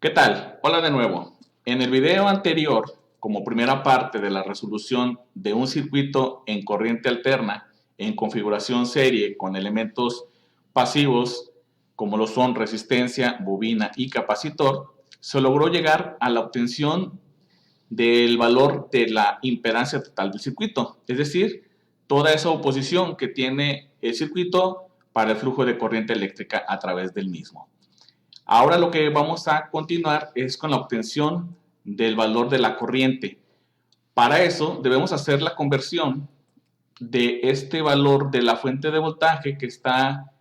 ¿Qué tal? Hola de nuevo. En el video anterior, como primera parte de la resolución de un circuito en corriente alterna en configuración serie con elementos pasivos como lo son resistencia, bobina y capacitor, se logró llegar a la obtención del valor de la impedancia total del circuito, es decir, toda esa oposición que tiene el circuito para el flujo de corriente eléctrica a través del mismo. Ahora lo que vamos a continuar es con la obtención del valor de la corriente. Para eso debemos hacer la conversión de este valor de la fuente de voltaje que está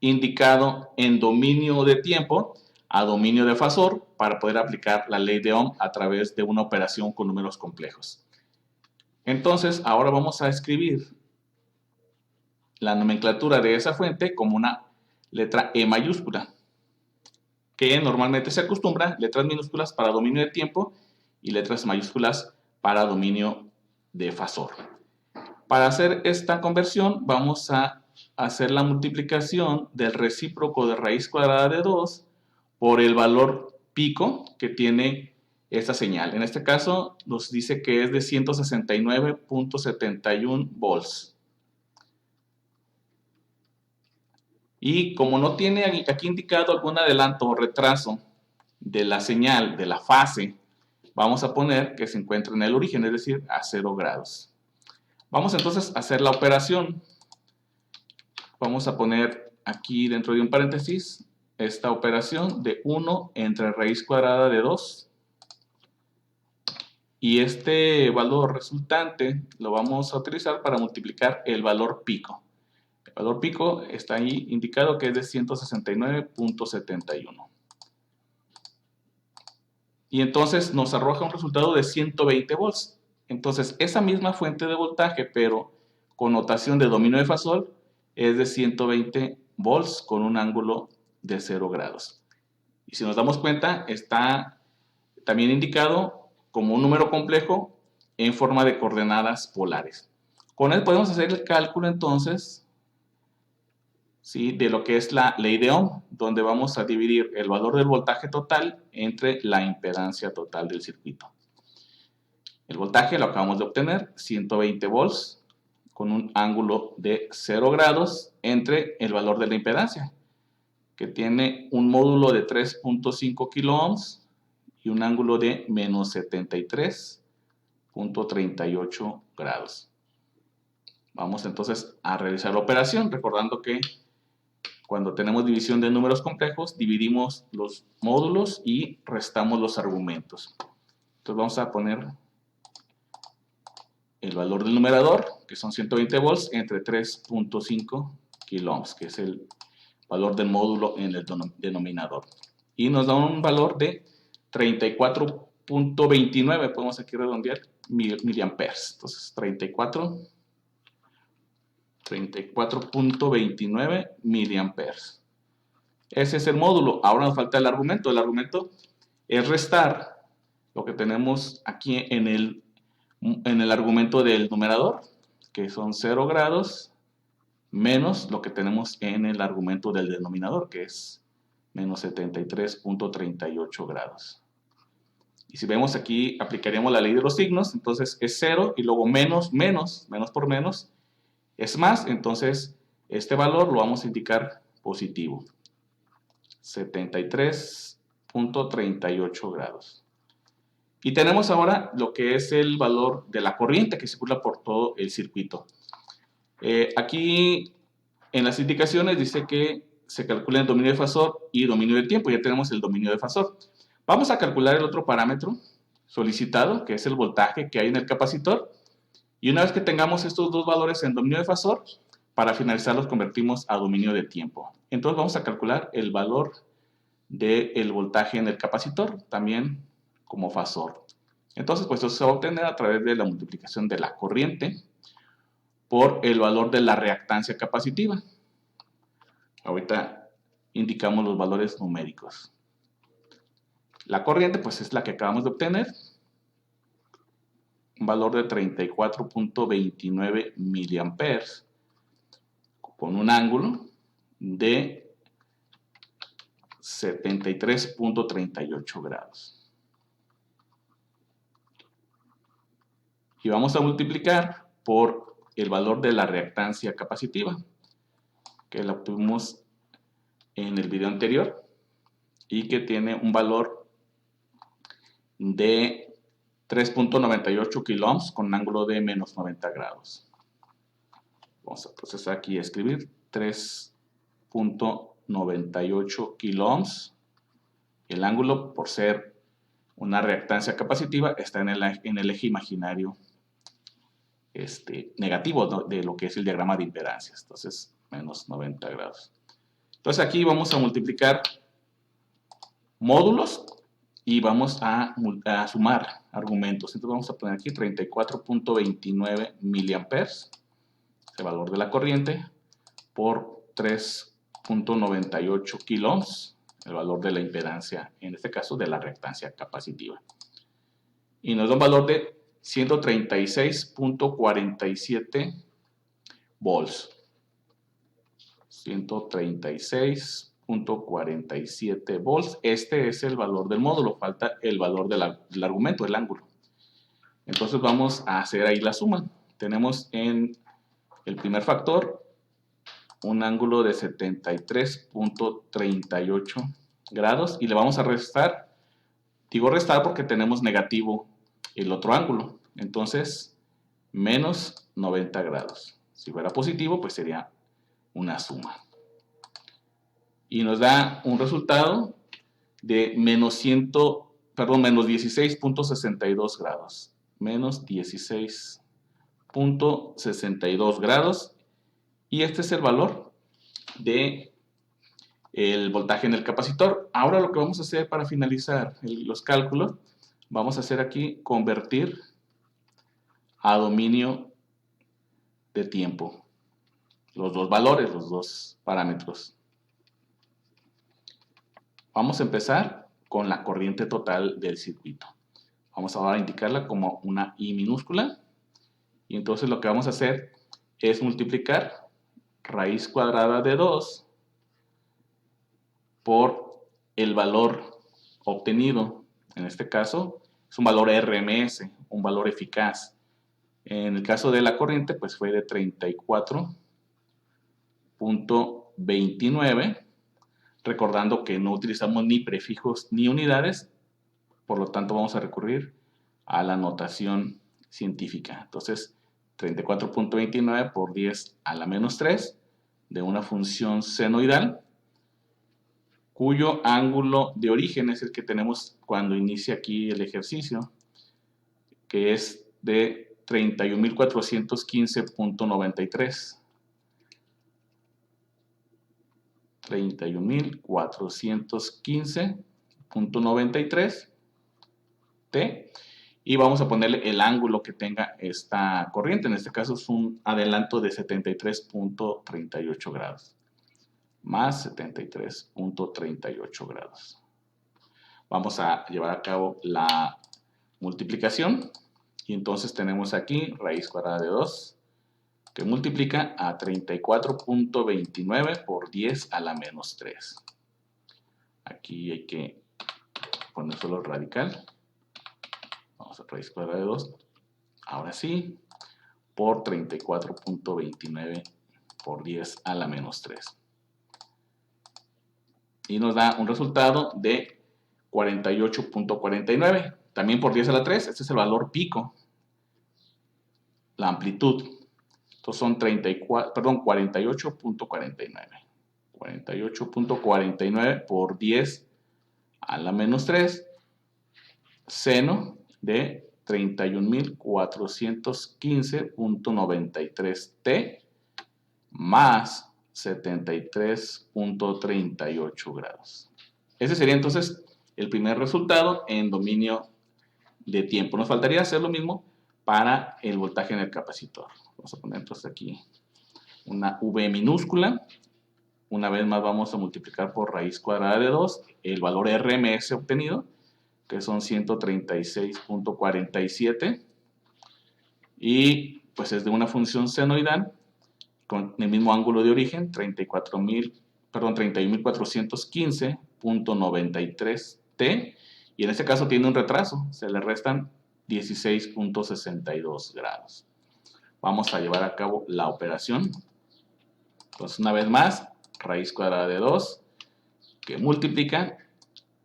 indicado en dominio de tiempo a dominio de fasor para poder aplicar la ley de Ohm a través de una operación con números complejos. Entonces, ahora vamos a escribir la nomenclatura de esa fuente como una letra E mayúscula, que normalmente se acostumbra letras minúsculas para dominio de tiempo y letras mayúsculas para dominio de fasor. Para hacer esta conversión vamos a hacer la multiplicación del recíproco de raíz cuadrada de 2 por el valor pico que tiene esta señal. En este caso nos dice que es de 169.71 volts. Y como no tiene aquí indicado algún adelanto o retraso de la señal, de la fase, vamos a poner que se encuentra en el origen, es decir, a 0 grados. Vamos entonces a hacer la operación. Vamos a poner aquí dentro de un paréntesis esta operación de 1 entre raíz cuadrada de 2. Y este valor resultante lo vamos a utilizar para multiplicar el valor pico. El valor pico está ahí indicado que es de 169.71. Y entonces nos arroja un resultado de 120 volts. Entonces esa misma fuente de voltaje, pero con notación de dominio de fasor, es de 120 volts con un ángulo de 0 grados. Y si nos damos cuenta, está también indicado como un número complejo en forma de coordenadas polares. Con él podemos hacer el cálculo entonces, ¿sí?, de lo que es la ley de Ohm, donde vamos a dividir el valor del voltaje total entre la impedancia total del circuito. El voltaje lo acabamos de obtener, 120 volts, con un ángulo de 0 grados entre el valor de la impedancia, que tiene un módulo de 3.5 kilo ohms y un ángulo de menos 73.38 grados. Vamos entonces a realizar la operación, recordando que cuando tenemos división de números complejos, dividimos los módulos y restamos los argumentos. Entonces vamos a poner el valor del numerador, que son 120 volts, entre 3.5 kilo ohms, que es el valor del módulo en el denominador. Y nos da un valor de 34.29, podemos aquí redondear, miliamperes. Entonces 34.29 miliamperes. Ese es el módulo. Ahora nos falta el argumento. El argumento es restar lo que tenemos aquí en el argumento del numerador, que son 0 grados, menos lo que tenemos en el argumento del denominador, que es menos 73.38 grados. Y si vemos aquí, aplicaríamos la ley de los signos, entonces es 0 y luego menos por menos es más, entonces este valor lo vamos a indicar positivo. 73.38 grados. Y tenemos ahora lo que es el valor de la corriente que circula por todo el circuito. Aquí en las indicaciones dice que se calcula el dominio de fasor y dominio de tiempo. Ya tenemos el dominio de fasor. Vamos a calcular el otro parámetro solicitado, que es el voltaje que hay en el capacitor. Y una vez que tengamos estos dos valores en dominio de fasor, para finalizar los convertimos a dominio de tiempo. Entonces vamos a calcular el valor del voltaje en el capacitor, también como fasor. Entonces, pues esto se va a obtener a través de la multiplicación de la corriente por el valor de la reactancia capacitiva. Ahorita indicamos los valores numéricos. La corriente, pues es la que acabamos de obtener, un valor de 34.29 miliamperes con un ángulo de 73.38 grados. Y vamos a multiplicar por el valor de la reactancia capacitiva, que la obtuvimos en el video anterior y que tiene un valor de 3.98 kiloohms con un ángulo de menos 90 grados. Vamos a procesar aquí y escribir 3.98 kiloohms. El ángulo, por ser una reactancia capacitiva, está en el eje imaginario negativo, ¿no?, de lo que es el diagrama de impedancias. Entonces, menos 90 grados. Entonces aquí vamos a multiplicar módulos y vamos a sumar argumentos. Entonces vamos a poner aquí 34.29 miliamperes, el valor de la corriente, por 3.98 kiloohms, el valor de la impedancia, en este caso de la reactancia capacitiva. Y nos da un valor de 136.47 volts. 136.47 volts. Este es el valor del módulo. Falta el valor del argumento, el ángulo. Entonces vamos a hacer ahí la suma. Tenemos en el primer factor un ángulo de 73.38 grados y le vamos a restar. Digo restar porque tenemos negativo el otro ángulo. Entonces, menos 90 grados. Si fuera positivo, pues sería una suma. Y nos da un resultado de menos 16.62 grados. Menos 16.62 grados. Y este es el valor de el voltaje en el capacitor. Ahora lo que vamos a hacer para finalizar los cálculos, vamos a hacer aquí convertir a dominio de tiempo los dos valores, los dos parámetros. Vamos a empezar con la corriente total del circuito. Vamos ahora a indicarla como una I minúscula. Y entonces lo que vamos a hacer es multiplicar raíz cuadrada de 2 por el valor obtenido. En este caso es un valor RMS, un valor eficaz. En el caso de la corriente, pues fue de 34.29. Recordando que no utilizamos ni prefijos ni unidades, por lo tanto vamos a recurrir a la notación científica. Entonces, 34.29 por 10 a la menos 3 de una función senoidal, cuyo ángulo de origen es el que tenemos cuando inicia aquí el ejercicio, que es de 31.415.93. 31.415.93 T, y vamos a ponerle el ángulo que tenga esta corriente. En este caso es un adelanto de 73.38 grados más 73.38 grados. Vamos a llevar a cabo la multiplicación y entonces tenemos aquí raíz cuadrada de 2 que multiplica a 34.29 por 10 a la menos 3. Aquí hay que poner solo el radical. Vamos a raíz cuadrada de 2. Ahora sí, por 34.29 por 10 a la menos 3. Y nos da un resultado de 48.49. También por 10 a la 3, este es el valor pico. La amplitud. Entonces son 48.49. 48.49 por 10 a la menos 3, seno de 31.415.93 T más 73.38 grados. Ese sería entonces el primer resultado en dominio de tiempo. Nos faltaría hacer lo mismo para el voltaje en el capacitor. Vamos a poner entonces aquí una V minúscula. Una vez más vamos a multiplicar por raíz cuadrada de 2 el valor RMS obtenido, que son 136.47, y pues es de una función senoidal con el mismo ángulo de origen, 31.415.93 16.93T, y en este caso tiene un retraso, se le restan 16.62 grados. Vamos a llevar a cabo la operación. Entonces, una vez más, raíz cuadrada de 2, que multiplica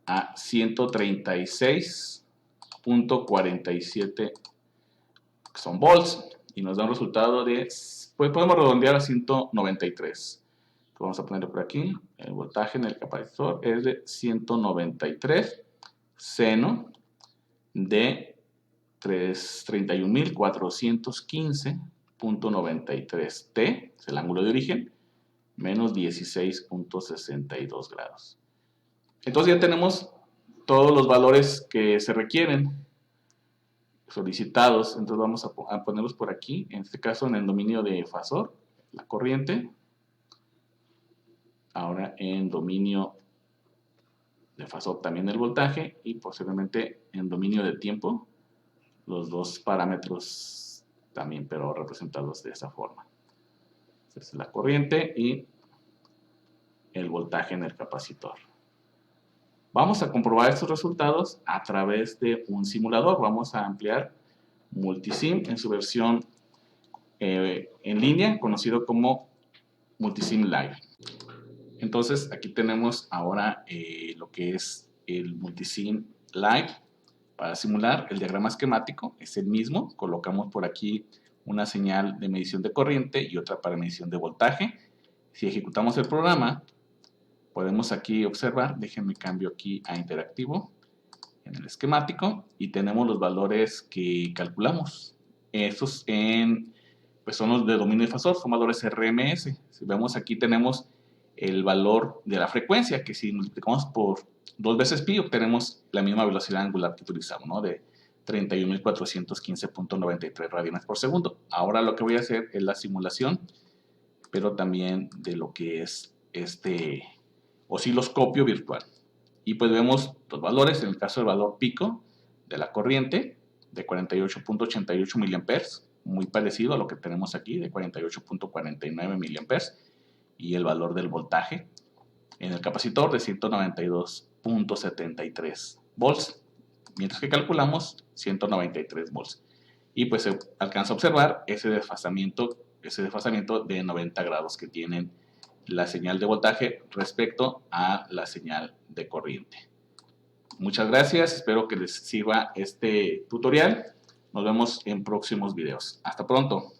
a 136.47, que son volts, y nos da un resultado de, pues podemos redondear a 193. Vamos a ponerlo por aquí. El voltaje en el capacitor es de 193 seno de 31.415.93 es el ángulo de origen, menos 16.62 grados. Entonces ya tenemos todos los valores que se requieren solicitados. Entonces vamos a ponerlos por aquí, en este caso en el dominio de fasor, la corriente. Ahora en dominio de fasor también el voltaje, y posiblemente en dominio de tiempo los dos parámetros también, pero representados de esa forma. Esta es la corriente y el voltaje en el capacitor. Vamos a comprobar estos resultados a través de un simulador. Vamos a ampliar Multisim en su versión en línea, conocido como Multisim Live. Entonces aquí tenemos ahora lo que es el Multisim Live. Para simular, el diagrama esquemático es el mismo. Colocamos por aquí una señal de medición de corriente y otra para medición de voltaje. Si ejecutamos el programa, podemos aquí observar, déjenme cambio aquí a interactivo en el esquemático, y tenemos los valores que calculamos. Estos pues son los de dominio de fasor, son valores RMS. Si vemos aquí tenemos el valor de la frecuencia, que si multiplicamos por 2 veces pi, obtenemos la misma velocidad angular que utilizamos, ¿no? De 31.415.93 radianes por segundo. Ahora lo que voy a hacer es la simulación, pero también de lo que es este osciloscopio virtual. Y pues vemos los valores, en el caso del valor pico de la corriente, de 48.88 miliamperes, muy parecido a lo que tenemos aquí, de 48.49 miliamperes, y el valor del voltaje en el capacitor de 192.73 volts, mientras que calculamos 193 volts. Y pues se alcanza a observar ese desfasamiento de 90 grados que tienen la señal de voltaje respecto a la señal de corriente. Muchas gracias, espero que les sirva este tutorial. Nos vemos en próximos videos. Hasta pronto.